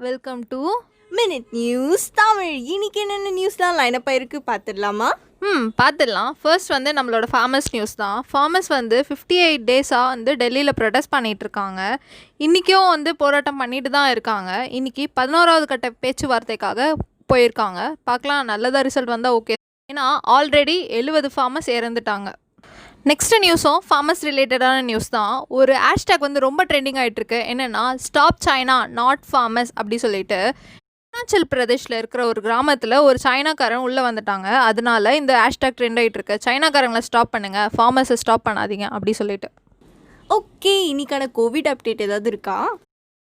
Welcome to minute news Tamil. இன்னைக்கு என்னென்ன நியூஸ்லாம் லைனப் ஆயிருக்கு பார்த்துடலாமா? பார்த்துடலாம். ஃபர்ஸ்ட் வந்து நம்மளோட ஃபார்மர்ஸ் நியூஸ் தான். ஃபார்மர்ஸ் வந்து 58 டேஸாக வந்து டெல்லியில் ப்ரொடெஸ்ட் பண்ணிகிட்டு இருக்காங்க. இன்றைக்கும் வந்து போராட்டம் பண்ணிட்டு தான் இருக்காங்க. இன்றைக்கி 11வது கட்ட பேச்சுவார்த்தைக்காக போயிருக்காங்க. பார்க்கலாம், நல்லதாக ரிசல்ட் வந்தால் ஓகே. ஏன்னா ஆல்ரெடி 70 ஃபார்மர்ஸ் இறந்துட்டாங்க. நெக்ஸ்ட் நியூஸும் ஃபார்மர்ஸ் ரிலேட்டடான நியூஸ் தான். ஒரு ஹேஷ்டேக் வந்து ரொம்ப ட்ரெண்டிங் ஆகிட்டுருக்கு. என்னென்னா ஸ்டாப் சைனா நாட் ஃபார்மர்ஸ் அப்படி சொல்லிட்டு அருணாச்சல் பிரதேஷில் இருக்கிற ஒரு கிராமத்தில் ஒரு சைனாக்காரன் உள்ளே வந்துட்டாங்க. அதனால இந்த ஹேஷ்டேக் ட்ரெண்ட் ஆகிட்டுருக்கு. சைனாக்காரங்களை ஸ்டாப் பண்ணுங்கள், ஃபார்மர்ஸை ஸ்டாப் பண்ணாதீங்க அப்படி சொல்லிட்டு. ஓகே, இன்னைக்கான கோவிட் அப்டேட் ஏதாவது இருக்கா?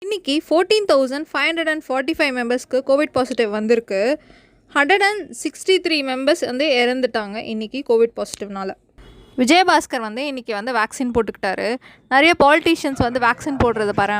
இன்றைக்கி 14,545 மெம்பர்ஸ்க்கு கோவிட் பாசிட்டிவ் வந்திருக்கு. 163 மெம்பர்ஸ் வந்து இறந்துட்டாங்க இன்றைக்கி கோவிட் பாசிட்டிவ்னால. விஜயபாஸ்கர் வந்து இன்றைக்கி வந்து வேக்சின் போட்டுக்கிட்டாரு. நிறைய பாலிட்டிஷியன்ஸ் வந்து வேக்சின் போடுறத பாரு.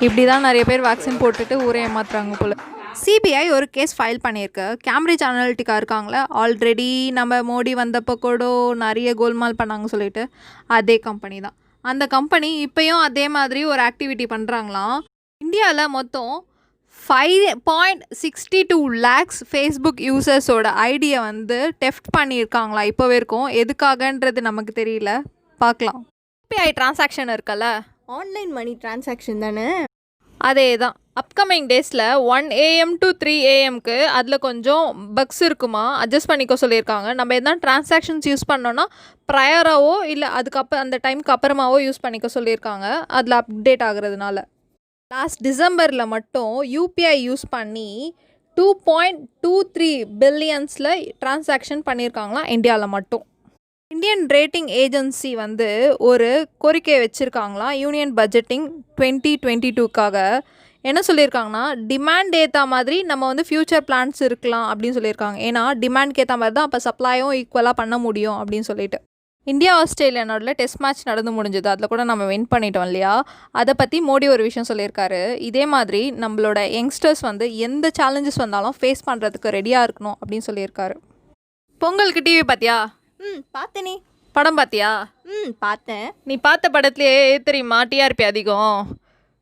இப்படி தான் நிறைய பேர் வேக்சின் போட்டுட்டு ஊரே ஏமாத்துறாங்க போல். சிபிஐ ஒரு கேஸ் ஃபைல் பண்ணியிருக்கு. கேம்பிரிட்ஜ் அனலிட்டிக்கா இருக்காங்களே, ஆல்ரெடி நம்ம மோடி வந்தப்போ கூட நிறைய கோல்மால் பண்ணாங்க சொல்லிட்டு, அதே கம்பெனி தான். அந்த கம்பெனி இப்போயும் அதே மாதிரி ஒரு ஆக்டிவிட்டி பண்ணுறாங்களாம். இந்தியாவில் மொத்தம் 5.62 லேக்ஸ் ஃபேஸ்புக் யூசர்ஸோட ஐடியை வந்து டெஃப்ட் பண்ணியிருக்காங்களா இப்போ வரைக்கும். எதுக்காகன்றது நமக்கு தெரியல, பார்க்கலாம். யூபிஐ டிரான்சாக்ஷன் இருக்குல்ல, ஆன்லைன் மணி டிரான்சாக்ஷன் தானே, அதே தான். அப்கமிங் டேஸில் 1 AM to 3 AMக்கு அதில் கொஞ்சம் பக்ஸ் இருக்குமா, அட்ஜஸ்ட் பண்ணிக்க சொல்லியிருக்காங்க. நம்ம எதனா டிரான்சாக்ஷன்ஸ் யூஸ் பண்ணோன்னா ப்ரையராகவோ இல்லை அதுக்கப்புறம் அந்த டைமுக்கு அப்புறமாவோ யூஸ் பண்ணிக்க சொல்லியிருக்காங்க, அதில் அப்டேட் ஆகுறதுனால. லாஸ்ட் டிசம்பரில் மட்டும் யூபிஐ யூஸ் பண்ணி 2.23 பில்லியன்ஸில் டிரான்சாக்ஷன் பண்ணியிருக்காங்களாம் இந்தியாவில் மட்டும். இந்தியன் ரேட்டிங் ஏஜென்சி வந்து ஒரு கோரிக்கை வச்சுருக்காங்களாம் யூனியன் பட்ஜெட்டிங் 2022க்காக. என்ன சொல்லியிருக்காங்கன்னா, டிமாண்ட் ஏற்ற மாதிரி நம்ம வந்து ஃப்யூச்சர் பிளான்ஸ் இருக்கலாம் அப்படின்னு சொல்லியிருக்காங்க. ஏன்னா டிமாண்ட்க்கு ஏற்ற மாதிரி தான் அப்போ சப்ளையும் ஈக்குவலாக பண்ண முடியும் அப்படின்னு சொல்லிட்டு. இந்தியா ஆஸ்திரேலியா நடுவில் டெஸ்ட் மேட்ச் நடந்து முடிஞ்சது. அதில் கூட நம்ம வின் பண்ணிட்டோம் இல்லையா. அதை பற்றி மோடி ஒரு விஷயம் சொல்லியிருக்காரு. இதே மாதிரி நம்மளோட யங்ஸ்டர்ஸ் வந்து எந்த சேலஞ்சஸ் வந்தாலும் ஃபேஸ் பண்ணுறதுக்கு ரெடியாக இருக்கணும் அப்படின்னு சொல்லியிருக்காரு. பொங்கலுக்கு டிவி பார்த்தியா? பார்த்தேனே. படம் பார்த்தியா? பார்த்தேன். நீ பார்த்த படத்துலேயே தெரியுமா டிஆர்பி அதிகம்?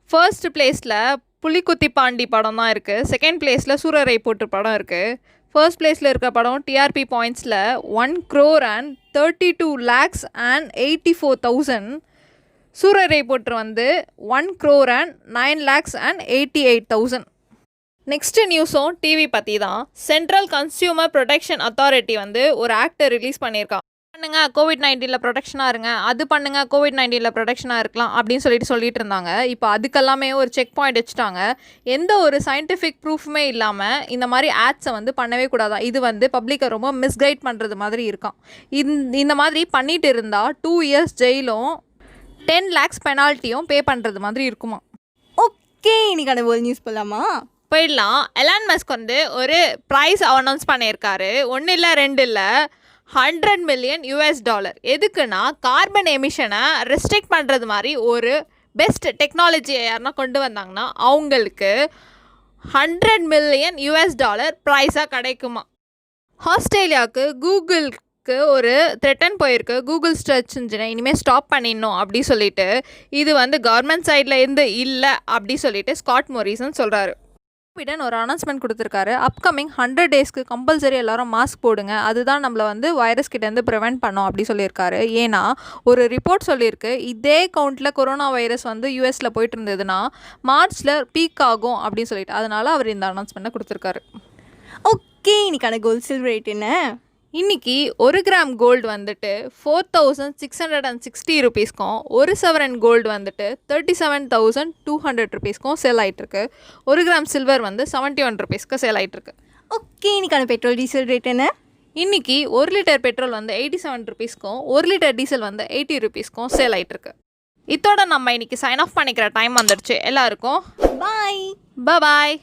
ஃபர்ஸ்ட் பிளேஸில் புலிக்குத்தி பாண்டி படம் தான் இருக்குது. செகண்ட் பிளேஸில் சூரரை போட்டு படம் இருக்குது. ஃபர்ஸ்ட் பிளேஸில் இருக்க படம் டிஆர்பி பாயிண்ட்ஸில் 1,32,84,084,000. சூரரை போட்டு வந்து 1,09,88,000. நெக்ஸ்ட் நியூஸும் டிவி பற்றி தான். சென்ட்ரல் கன்சியூமர் ப்ரொடெக்ஷன் அத்தாரிட்டி வந்து ஒரு ஆக்டை ரிலீஸ் பண்ணியிருக்காங்க. பண்ணுங்க கோவிட்-19 ப்ரொடெக்ஷனாக இருங்க, அது பண்ணுங்க கோவிட்-19 ப்ரொடெக்ஷனாக இருக்கலாம் அப்படின்னு சொல்லிட்டு இருந்தாங்க. இப்போ அதுக்கெல்லாமே ஒரு செக் பாயிண்ட் வச்சுட்டாங்க. எந்த ஒரு சயின்டிஃபிக் ப்ரூஃபுமே இல்லாமல் இந்த மாதிரி ஆட்ஸை வந்து பண்ணவே கூடாதான். இது வந்து பப்ளிக்கை ரொம்ப மிஸ்கைட் பண்ணுறது மாதிரி இருக்கான். இந்த மாதிரி பண்ணிட்டு இருந்தால் 2 years ஜெயிலும் 10 lakhs பெனால்ட்டியும் பே பண்ணுறது மாதிரி இருக்குமா. ஓகே, இன்னைக்கான வேர்ல்ட் நியூஸ் போகலாமா? போயிடலாம். எலான் மஸ்க் வந்து ஒரு ப்ரைஸ் அனௌன்ஸ் பண்ணியிருக்காரு. 1 இல்லை 2 இல்லை, $100 million. எதுக்குன்னா கார்பன் எமிஷனை ரெஸ்ட்ரிக்ட் பண்ணுறது மாதிரி ஒரு பெஸ்ட் டெக்னாலஜியை யாருன்னா கொண்டு வந்தாங்கன்னா அவங்களுக்கு $100 million ப்ரைஸாக கிடைக்குமா. ஆஸ்திரேலியாவுக்கு கூகுளுக்கு ஒரு த்ரெட்டன் போயிருக்கு. கூகுள் சர்ச் இன்ஜினை இனிமேல் ஸ்டாப் பண்ணிடணும் அப்படி சொல்லிட்டு. இது வந்து கவர்மெண்ட் சைடில் இருந்து இல்லை அப்படி சொல்லிட்டு ஸ்காட் மோரிசன் சொல்கிறாரு. பிடன் ஒரு அனௌன்ஸ்மெண்ட் கொடுத்துருக்காரு. அப்கமிங் 100 daysக்கு கம்பல்சரி எல்லாரும் மாஸ்க் போடுங்க, அதுதான் நம்மளை வந்து வைரஸ் கிட்டேருந்து ப்ரிவெண்ட் பண்ணோம் அப்படி சொல்லியிருக்காரு. ஏன்னா ஒரு ரிப்போர்ட் சொல்லியிருக்கு, இதே கவுண்டில் கொரோனா வைரஸ் வந்து யூஎஸில் போயிட்டு இருந்ததுன்னா மார்ச்சில் பீக் ஆகும் அப்படின்னு சொல்லிட்டு. அதனால அவர் இந்த அனௌன்ஸ்மெண்ட்டை கொடுத்துருக்காரு. ஓகே, இன்னைக்கான கோல்ட் சில்வர் ரேட் என்ன? இன்றைக்கி 1 கிராம் கோல்டு வந்துட்டு 4,660 ருபீஸ்க்கும், 1 சவரன் கோல்டு வந்துட்டு 37,200 ருபீஸ்க்கும் சேல் ஆகிட்டுருக்கு. 1 கிராம் சில்வர் வந்து 71 ருபீஸ்க்கு சேல் ஆகிட்டுருக்கு. ஓகே, இன்னைக்கான பெட்ரோல் டீசல் ரேட் என்ன? இன்றைக்கி 1 லிட்டர் பெட்ரோல் வந்து 87 ருபீஸ்க்கும், 1 லிட்டர் டீசல் வந்து 80 ருபீஸ்க்கும் சேல் ஆகிட்டுருக்கு. இதோட நம்ம இன்றைக்கி சைன் ஆஃப் பண்ணிக்கிற டைம் வந்துடுச்சு. எல்லாருக்கும் பாய் பாய்.